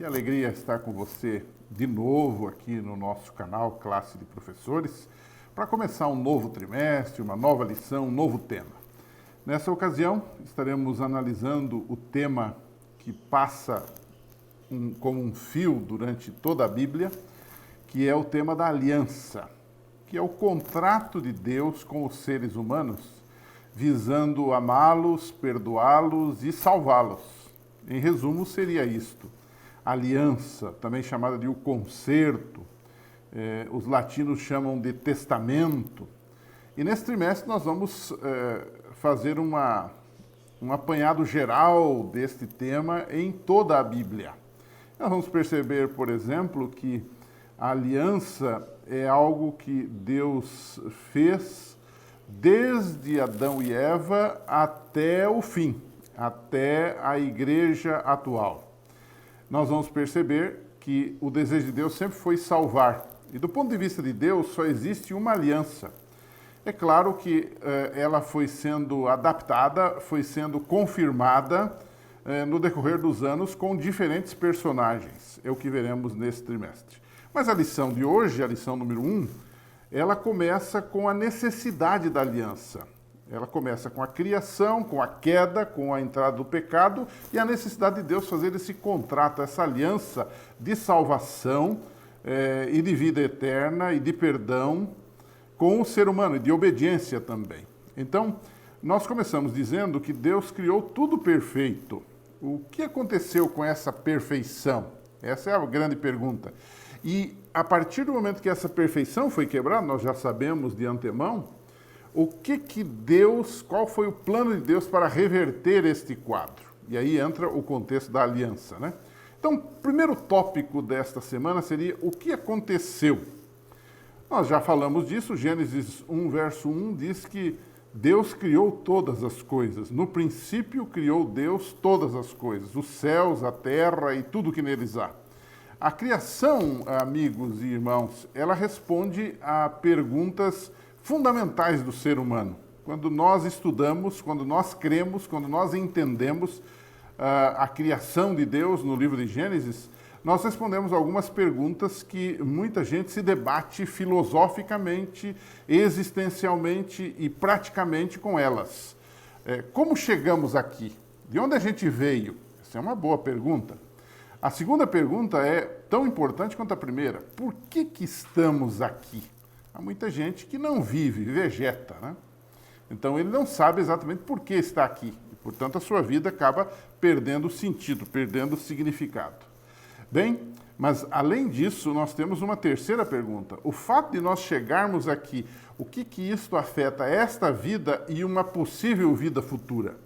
Que alegria estar com você de novo aqui no nosso canal Classe de Professores para começar um novo trimestre, uma nova lição, um novo tema. Nessa ocasião, estaremos analisando o tema que passa como um fio durante toda a Bíblia, que é o tema da aliança, que é o contrato de Deus com os seres humanos, visando amá-los, perdoá-los e salvá-los. Em resumo, seria isto. Aliança, também chamada de o concerto, os latinos chamam de testamento. E nesse trimestre nós vamos fazer um apanhado geral deste tema em toda a Bíblia. Nós vamos perceber, por exemplo, que a aliança é algo que Deus fez desde Adão e Eva até o fim, até a igreja atual. Nós vamos perceber que o desejo de Deus sempre foi salvar. E do ponto de vista de Deus, só existe uma aliança. É claro que ela foi sendo adaptada, foi sendo confirmada no decorrer dos anos com diferentes personagens. É o que veremos nesse trimestre. Mas a lição de hoje, a lição número 1, ela começa com a necessidade da aliança. Ela começa com a criação, com a queda, com a entrada do pecado e a necessidade de Deus fazer esse contrato, essa aliança de salvação e de vida eterna e de perdão com o ser humano e de obediência também. Então, nós começamos dizendo que Deus criou tudo perfeito. O que aconteceu com essa perfeição? Essa é a grande pergunta. E a partir do momento que essa perfeição foi quebrada, nós já sabemos de antemão, qual foi o plano de Deus para reverter este quadro? E aí entra o contexto da aliança, né? Então, o primeiro tópico desta semana seria o que aconteceu. Nós já falamos disso, Gênesis 1, verso 1 diz que Deus criou todas as coisas. No princípio criou Deus todas as coisas, os céus, a terra e tudo que neles há. A criação, amigos e irmãos, ela responde a perguntas fundamentais do ser humano. Quando nós estudamos, quando nós cremos, quando nós entendemos a criação de Deus no livro de Gênesis, nós respondemos algumas perguntas que muita gente se debate filosoficamente, existencialmente e praticamente com elas. Como chegamos aqui? De onde a gente veio? Essa é uma boa pergunta. A segunda pergunta é tão importante quanto a primeira. Por que estamos aqui? Há muita gente que não vive, vegeta, né? Então ele não sabe exatamente por que está aqui. E, portanto, a sua vida acaba perdendo sentido, perdendo significado. Bem, mas além disso, nós temos uma terceira pergunta. O fato de nós chegarmos aqui, o que isto afeta esta vida e uma possível vida futura?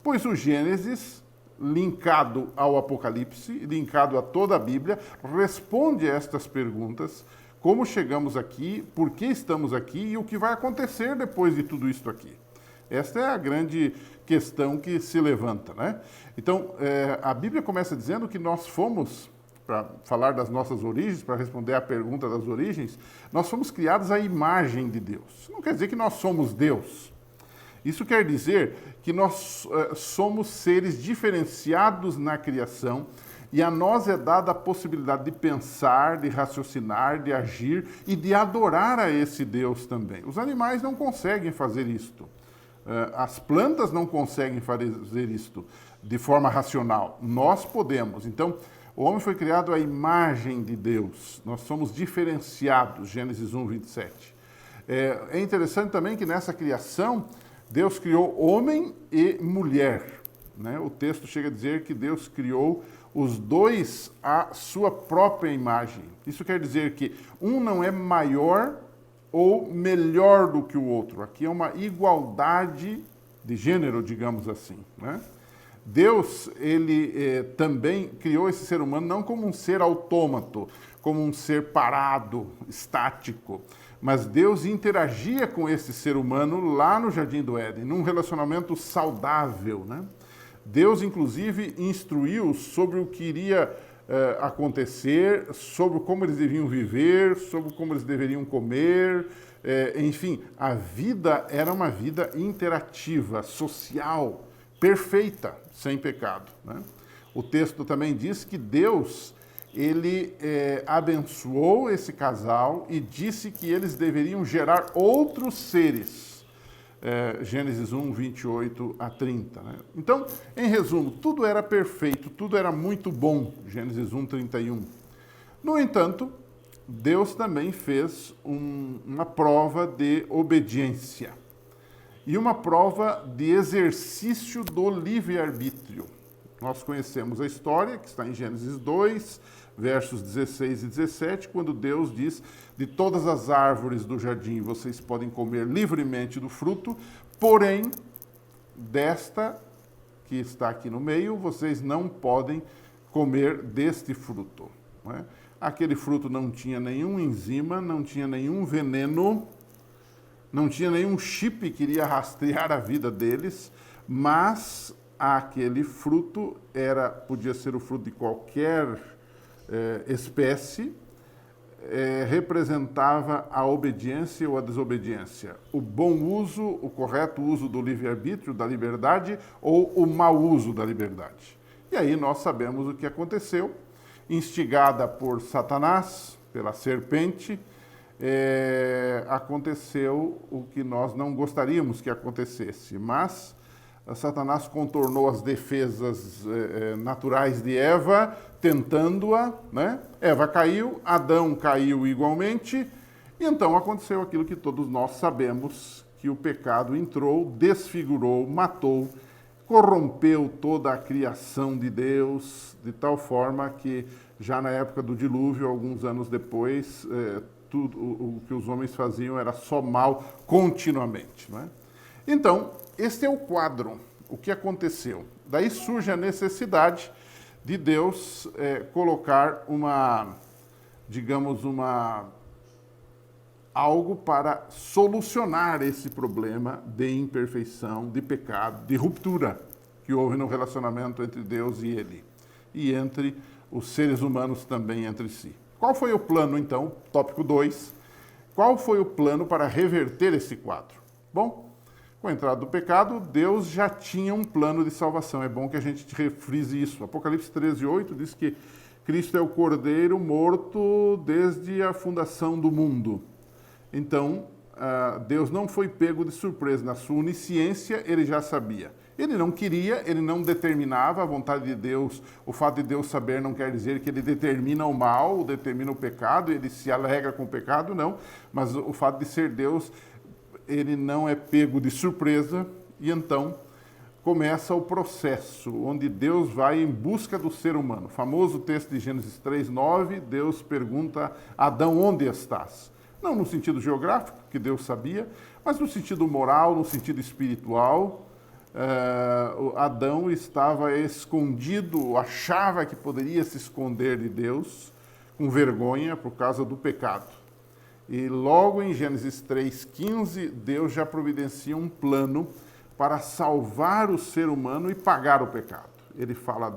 Pois o Gênesis, linkado ao Apocalipse, linkado a toda a Bíblia, responde a estas perguntas. Como chegamos aqui, por que estamos aqui e o que vai acontecer depois de tudo isso aqui. Esta é a grande questão que se levanta, né? Então, a Bíblia começa dizendo que nós fomos, para falar das nossas origens, para responder à pergunta das origens, nós fomos criados à imagem de Deus. Isso não quer dizer que nós somos Deus. Isso quer dizer que nós somos seres diferenciados na criação e a nós é dada a possibilidade de pensar, de raciocinar, de agir e de adorar a esse Deus também. Os animais não conseguem fazer isto. As plantas não conseguem fazer isto de forma racional. Nós podemos. Então, o homem foi criado à imagem de Deus. Nós somos diferenciados, Gênesis 1, 27. É interessante também que nessa criação, Deus criou homem e mulher, né? O texto chega a dizer que Deus criou os dois à sua própria imagem. Isso quer dizer que um não é maior ou melhor do que o outro. Aqui é uma igualdade de gênero, digamos assim, né? Deus, ele também criou esse ser humano não como um ser autômato, como um ser parado, estático, mas Deus interagia com esse ser humano lá no Jardim do Éden, num relacionamento saudável, né? Deus, inclusive, instruiu sobre o que iria acontecer, sobre como eles deviam viver, sobre como eles deveriam comer, enfim, a vida era uma vida interativa, social, perfeita, sem pecado, né? O texto também diz que Deus ele abençoou esse casal e disse que eles deveriam gerar outros seres. Gênesis 1, 28 a 30. Né? Então, em resumo, tudo era perfeito, tudo era muito bom, Gênesis 1, 31. No entanto, Deus também fez uma prova de obediência e uma prova de exercício do livre-arbítrio. Nós conhecemos a história, que está em Gênesis 2, versos 16 e 17, quando Deus diz: de todas as árvores do jardim vocês podem comer livremente do fruto, porém, desta que está aqui no meio, vocês não podem comer deste fruto. Não é? Aquele fruto não tinha nenhum enzima, não tinha nenhum veneno, não tinha nenhum chip que iria rastrear a vida deles, mas aquele fruto podia ser o fruto de qualquer espécie, representava a obediência ou a desobediência, o bom uso, o correto uso do livre-arbítrio, da liberdade, ou o mau uso da liberdade. E aí nós sabemos o que aconteceu. Instigada por Satanás, pela serpente, aconteceu o que nós não gostaríamos que acontecesse, mas Satanás contornou as defesas naturais de Eva, tentando-a, né? Eva caiu, Adão caiu igualmente, e então aconteceu aquilo que todos nós sabemos, que o pecado entrou, desfigurou, matou, corrompeu toda a criação de Deus, de tal forma que já na época do dilúvio, alguns anos depois, tudo o que os homens faziam era só mal continuamente. Não é? Então, este é o quadro, o que aconteceu. Daí surge a necessidade de Deus colocar algo para solucionar esse problema de imperfeição, de pecado, de ruptura que houve no relacionamento entre Deus e ele, e entre os seres humanos também entre si. Qual foi o plano, então? Tópico 2. Qual foi o plano para reverter esse quadro? Bom, com a entrada do pecado, Deus já tinha um plano de salvação. É bom que a gente refrise isso. Apocalipse 13:8 diz que Cristo é o Cordeiro morto desde a fundação do mundo. Então, Deus não foi pego de surpresa. Na sua onisciência, ele já sabia. Ele não queria, ele não determinava a vontade de Deus. O fato de Deus saber não quer dizer que ele determina o mal, determina o pecado, ele se alegra com o pecado, não. Mas o fato de ser Deus, ele não é pego de surpresa, e então começa o processo, onde Deus vai em busca do ser humano. O famoso texto de Gênesis 3:9, Deus pergunta a Adão: onde estás? Não no sentido geográfico, que Deus sabia, mas no sentido moral, no sentido espiritual. Adão estava escondido, achava que poderia se esconder de Deus, com vergonha por causa do pecado. E logo em Gênesis 3:15, Deus já providencia um plano para salvar o ser humano e pagar o pecado. Ele fala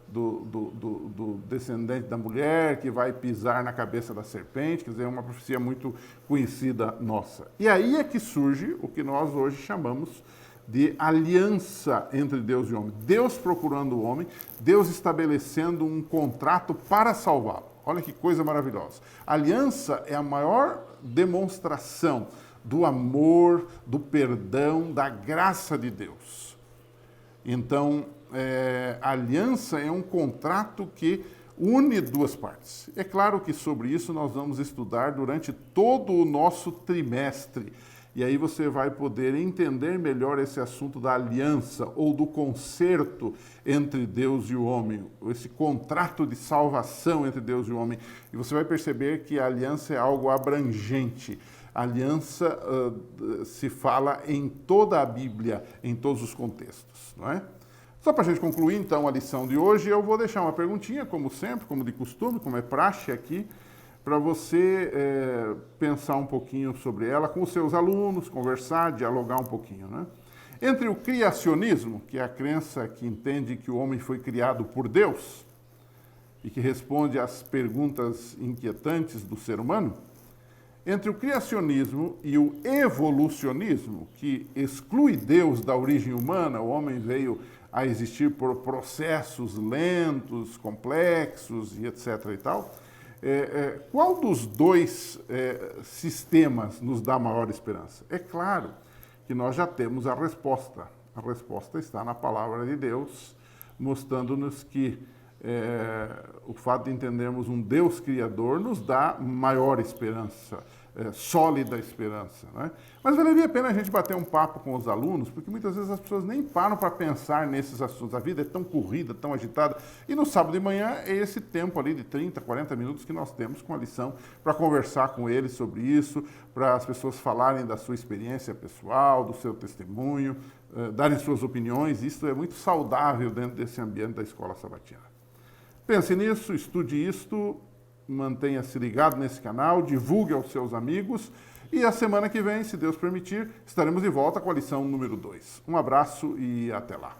do descendente da mulher que vai pisar na cabeça da serpente, quer dizer, é uma profecia muito conhecida nossa. E aí é que surge o que nós hoje chamamos de aliança entre Deus e o homem. Deus procurando o homem, Deus estabelecendo um contrato para salvá-lo. Olha que coisa maravilhosa. A aliança é a maior demonstração do amor, do perdão, da graça de Deus. Então, a aliança é um contrato que une duas partes. É claro que sobre isso nós vamos estudar durante todo o nosso trimestre. E aí você vai poder entender melhor esse assunto da aliança ou do concerto entre Deus e o homem, esse contrato de salvação entre Deus e o homem. E você vai perceber que a aliança é algo abrangente. A aliança se fala em toda a Bíblia, em todos os contextos, não é? Só para a gente concluir, então, a lição de hoje, eu vou deixar uma perguntinha, como sempre, como de costume, como é praxe aqui, para você pensar um pouquinho sobre ela com os seus alunos, conversar, dialogar um pouquinho, né? Entre o criacionismo, que é a crença que entende que o homem foi criado por Deus e que responde às perguntas inquietantes do ser humano, entre o criacionismo e o evolucionismo, que exclui Deus da origem humana, o homem veio a existir por processos lentos, complexos e etc. e tal, qual dos dois sistemas nos dá maior esperança? É claro que nós já temos a resposta. A resposta está na palavra de Deus, mostrando-nos que o fato de entendermos um Deus criador nos dá maior esperança, sólida esperança. Né? Mas valeria a pena a gente bater um papo com os alunos, porque muitas vezes as pessoas nem param para pensar nesses assuntos. A vida é tão corrida, tão agitada, e no sábado de manhã é esse tempo ali de 30, 40 minutos que nós temos com a lição para conversar com eles sobre isso, para as pessoas falarem da sua experiência pessoal, do seu testemunho, darem suas opiniões. Isso é muito saudável dentro desse ambiente da escola sabatina. Pense nisso, estude isto, mantenha-se ligado nesse canal, divulgue aos seus amigos e a semana que vem, se Deus permitir, estaremos de volta com a lição número 2. Um abraço e até lá.